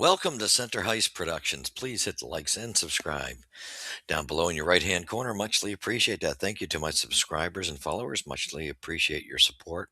Welcome to Center Heist Productions. Please hit the likes and subscribe. Down below in your right hand corner, muchly appreciate that. Thank you to my subscribers and followers. Muchly appreciate your support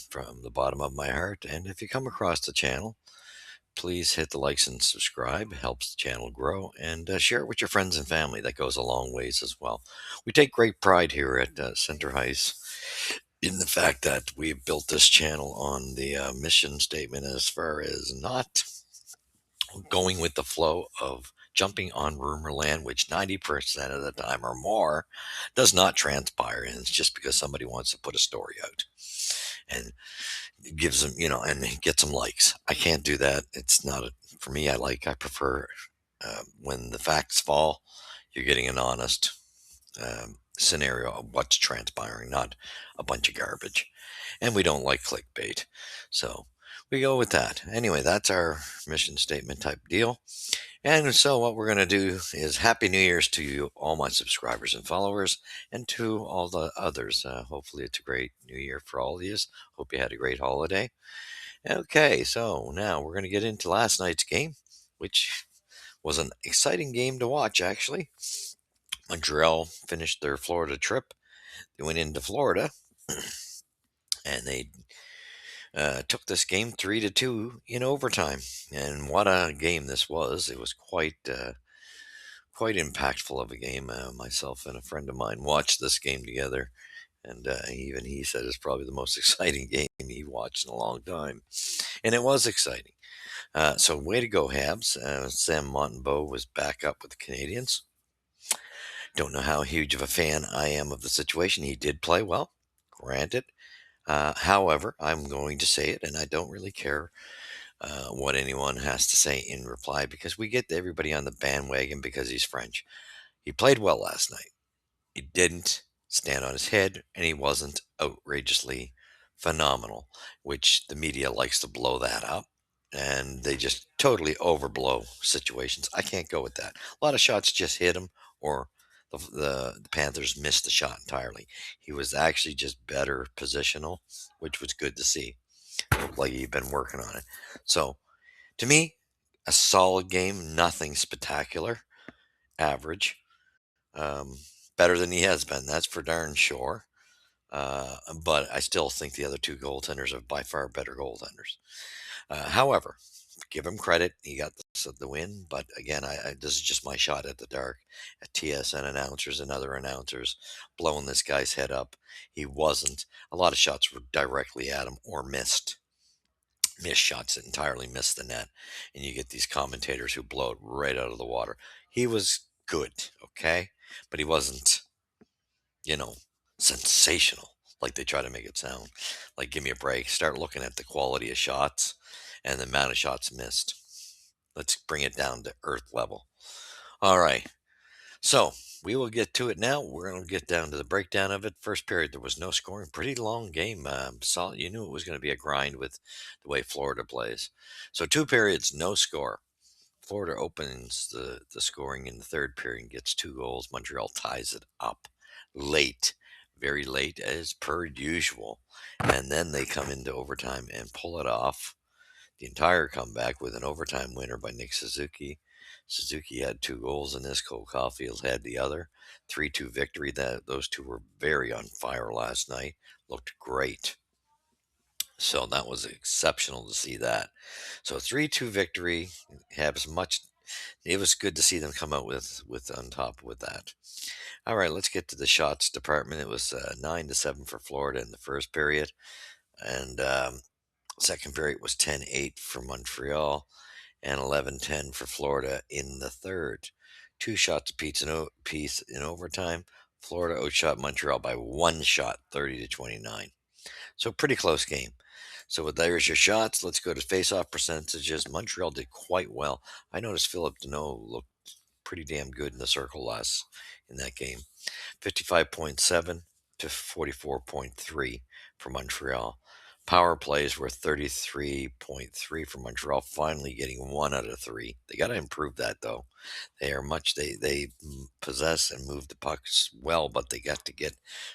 from the bottom of my heart. And if you come across the channel, please hit the likes and subscribe. Helps the channel grow. And share it with your friends and family. That goes a long ways as well. We take great pride here at Center Heist in the fact that we've built this channel on the mission statement as far as not going with the flow of jumping on rumor land, which 90% of the time or more does not transpire. And it's just because somebody wants to put a story out and gives them, and get some likes. I can't do that. It's not for me. I prefer when the facts fall, you're getting an honest scenario of what's transpiring, not a bunch of garbage. And we don't like clickbait. So we go with that. Anyway, that's our mission statement type deal. And so, what we're going to do is Happy New Year's to you, all my subscribers and followers, and to all the others. Hopefully, it's a great New Year for all of you. Hope you had a great holiday. Okay, so now we're going to get into last night's game, which was an exciting game to watch, actually. Montreal finished their Florida trip. They went into Florida, and they took this game 3-2 in overtime. And what a game this was! It was quite impactful of a game. Myself and a friend of mine watched this game together, and even he said it's probably the most exciting game he watched in a long time, and it was exciting. So way to go, Habs! Sam Montembeault was back up with the Canadians. Don't know how huge of a fan I am of the situation. He did play well, granted. However, I'm going to say it, and I don't really care what anyone has to say in reply because we get everybody on the bandwagon because he's French. He played well last night. He didn't stand on his head, and he wasn't outrageously phenomenal, which the media likes to blow that up. And they just totally overblow situations. I can't go with that. A lot of shots just hit him, or the Panthers missed the shot entirely. He was actually just better positional, which was good to see. Looked like he'd been working on it. So, to me, a solid game, nothing spectacular, average. Um, Better than he has been, that's for darn sure. But I still think the other two goaltenders are by far better goaltenders. However, give him credit, he got the win. But again, this is just my shot at the dark at TSN announcers and other announcers blowing this guy's head up. He wasn't. A lot of shots were directly at him or missed shots that entirely missed the net, and you get these commentators who blow it right out of the water. He was good, okay, but he wasn't, you know, sensational like they try to make it sound. Like, give me a break. Start looking at the quality of shots and the amount of shots missed. Let's bring it down to earth level. All right. So we will get to it now. We're going to get down to the breakdown of it. First period, there was no scoring. Pretty long game. Solid. You knew it was going to be a grind with the way Florida plays. So 2 periods, no score. Florida opens the scoring in the third period and gets 2 goals. Montreal ties it up late, very late as per usual. And then they come into overtime and pull it off. The entire comeback with an overtime winner by Nick Suzuki. Suzuki had 2 goals in this. Cole Caulfield had the other. 3-2 victory. Those two were very on fire last night. Looked great. So that was exceptional to see that. So 3-2 victory. Have much. It was good to see them come out with on top with that. All right, let's get to the shots department. It was 9-7 for Florida in the first period, and second period was 10-8 for Montreal and 11-10 for Florida in the third. 2 shots apiece in overtime. Florida outshot Montreal by 1 shot, 30-29. So pretty close game. So there's your shots. Let's go to face-off percentages. Montreal did quite well. I noticed Philip Deneau looked pretty damn good in the circle last in that game. 55.7 to 44.3 for Montreal. Power plays were 33.3 for Montreal, finally getting 1 out of 3. They got to improve that though. They possess and move the pucks well, but they got to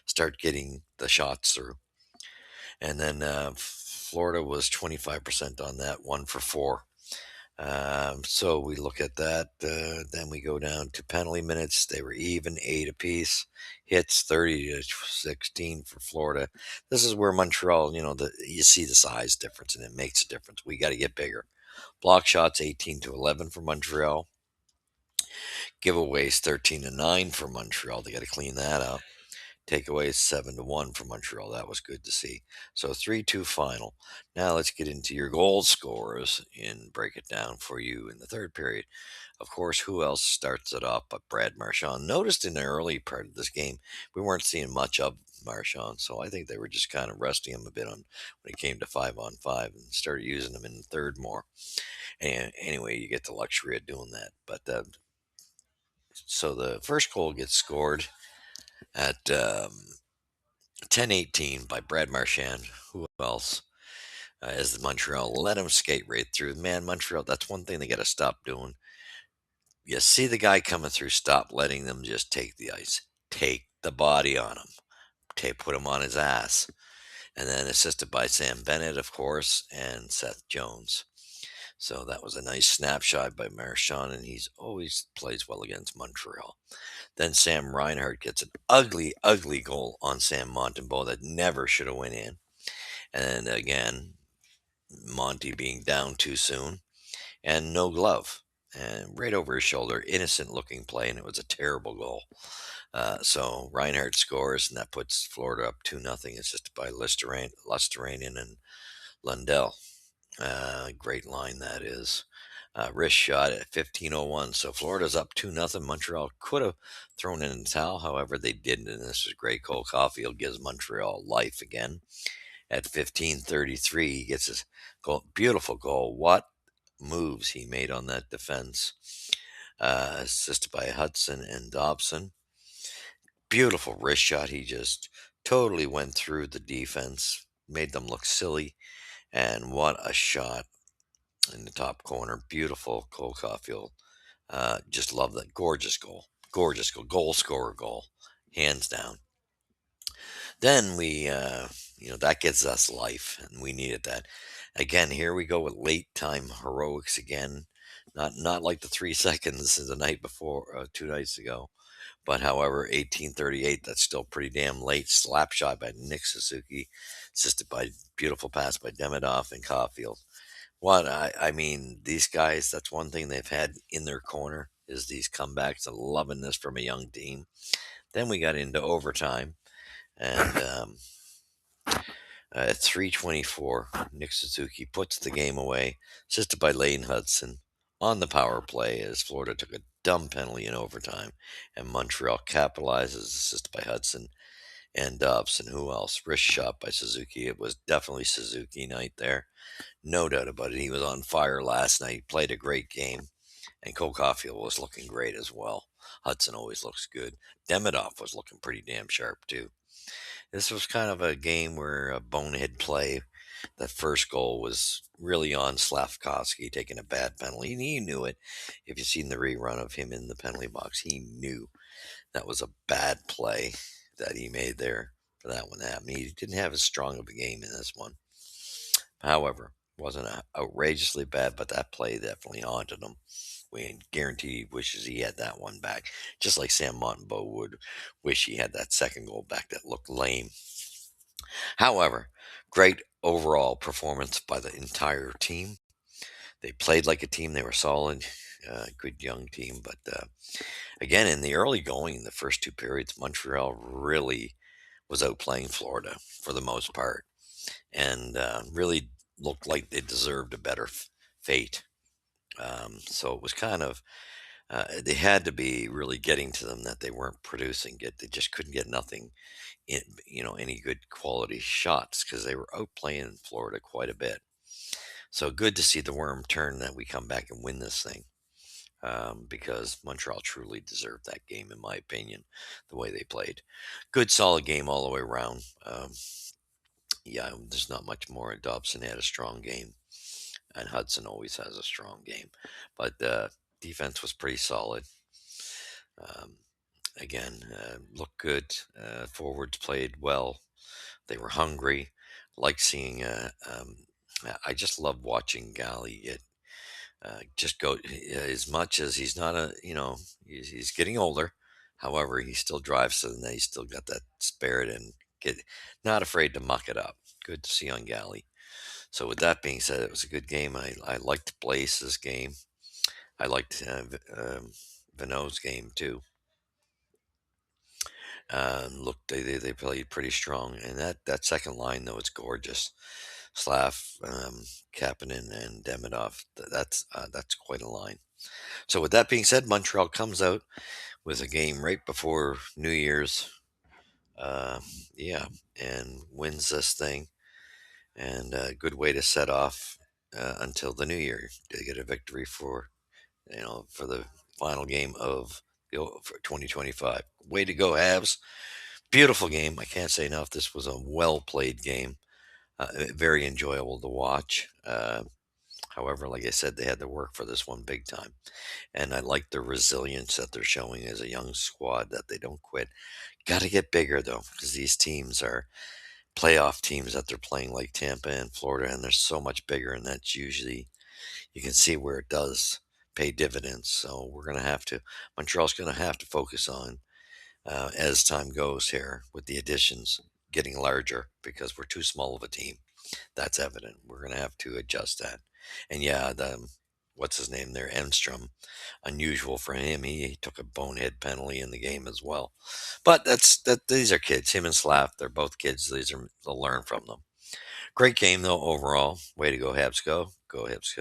start getting the shots through. And then Florida was 25% on that, 1 for 4. So we look at that. Then we go down to penalty minutes. They were even, eight apiece. Hits 30-16 for Florida. This is where Montreal, you see the size difference, and it makes a difference. We got to get bigger. Block shots 18-11 for Montreal. Giveaways 13-9 for Montreal. They got to clean that up. Takeaways 7-1 for Montreal. That was good to see. So 3-2 final. Now let's get into your goal scorers and break it down for you in the third period. Of course, who else starts it off but Brad Marchand? Noticed in the early part of this game, we weren't seeing much of Marchand, so I think they were just kind of resting him a bit on when it came to 5-on-5 and started using him in the third more. And anyway, you get the luxury of doing that. But so the first goal gets scored at 10-18 by Brad Marchand. Who else? As the Montreal let him skate right through. Man, Montreal, that's one thing they got to stop doing. You see the guy coming through, stop letting them just take the ice. Take the body on him. Put him on his ass. And then assisted by Sam Bennett, of course, and Seth Jones. So that was a nice snapshot by Marchand, and he's always plays well against Montreal. Then Sam Reinhart gets an ugly, ugly goal on Sam Montembeault that never should have went in. And again, Monty being down too soon and no glove and right over his shoulder, innocent looking play, and it was a terrible goal. So Reinhardt scores, and that puts Florida up 2-0. It's just by Lusterainen and Lundell. Great line that is. Wrist shot at 15:01. So Florida's up 2-0. Montreal could have thrown in the towel. However, they didn't. And this is great. Cole Caulfield gives Montreal life again. At 15:33, he gets his goal, beautiful goal. What moves he made on that defense. Assisted by Hudson and Dobson. Beautiful wrist shot. He just totally went through the defense, made them look silly. And what a shot in the top corner. Beautiful Cole Caulfield. Just love that. Gorgeous goal. Gorgeous goal. Goal scorer goal. Hands down. Then that gives us life, and we needed that. Again, here we go with late time heroics again. Not like the 3 seconds the night before, 2 nights ago. But however, 18:38, that's still pretty damn late. Slap shot by Nick Suzuki, assisted by beautiful pass by Demidov and Caulfield. I mean, these guys, that's one thing they've had in their corner is these comebacks and loving this from a young team. Then we got into overtime, and at 3:24, Nick Suzuki puts the game away, assisted by Lane Hudson on the power play as Florida took a dumb penalty in overtime, and Montreal capitalizes, assisted by Hudson and Dobson. Who else? Wrist shot by Suzuki. It was definitely Suzuki night there. No doubt about it. He was on fire last night. He played a great game, and Cole Caulfield was looking great as well. Hudson always looks good. Demidov was looking pretty damn sharp, too. This was kind of a game where a bonehead play. That first goal was really on Slavkovsky taking a bad penalty. And he knew it. If you've seen the rerun of him in the penalty box, he knew that was a bad play that he made there for that one to happen. He didn't have as strong of a game in this one. However, wasn't outrageously bad, but that play definitely haunted him. We guarantee he wishes he had that one back, just like Sam Montembeault would wish he had that second goal back that looked lame. However, great overall performance by the entire team. They played like a team. They were solid, good young team. But again, in the early going, the first two periods, Montreal really was outplaying Florida for the most part, and really looked like they deserved a better fate. So it was kind of they had to be really getting to them that they weren't producing. They just couldn't get nothing in, any good quality shots because they were outplaying Florida quite a bit. So good to see the worm turn that we come back and win this thing. Because Montreal truly deserved that game, in my opinion, the way they played. Good, solid game all the way around. Yeah, there's not much more. Dobson had a strong game, and Hudson always has a strong game. But defense was pretty solid. Um, again, looked good. Forwards played well. They were hungry. Like seeing. I just love watching Galley get Just go as much as he's not a, he's getting older. However, he still drives, and he's still got that spirit and get not afraid to muck it up. Good to see on Galley. So with that being said, it was a good game. I liked Blaze's game. I liked Vinot's game too. Looked they played pretty strong, and that second line though it's gorgeous. Slav, Kapanen, and Demidov. That's quite a line. So with that being said, Montreal comes out with a game right before New Year's. Uh, yeah, and wins this thing, and a good way to set off until the new year to get a victory for the final game of for 2025. Way to go, Habs! Beautiful game. I can't say enough. This was a well played game. Very enjoyable to watch. However, like I said, they had to work for this one big time. And I like the resilience that they're showing as a young squad, that they don't quit. Got to get bigger, though, because these teams are playoff teams that they're playing, like Tampa and Florida, and they're so much bigger. And that's usually, you can see where it does pay dividends. So we're going to have to, Montreal's going to have to focus on as time goes here with the additions getting larger because we're too small of a team. That's evident. We're going to have to adjust that. And yeah, the what's his name there, Enstrom, unusual for him. He took a bonehead penalty in the game as well. But that. These are kids. Him and Slav, they're both kids. They'll learn from them. Great game though overall. Way to go, Habs! Go Habs!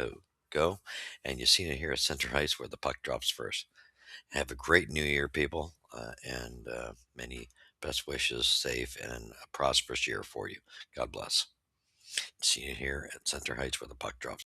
Go! And you've seen it here at Center Heights where the puck drops first. Have a great New Year, people, and many best wishes, safe and a prosperous year for you. God bless. See you here at Center Heights where the puck drops.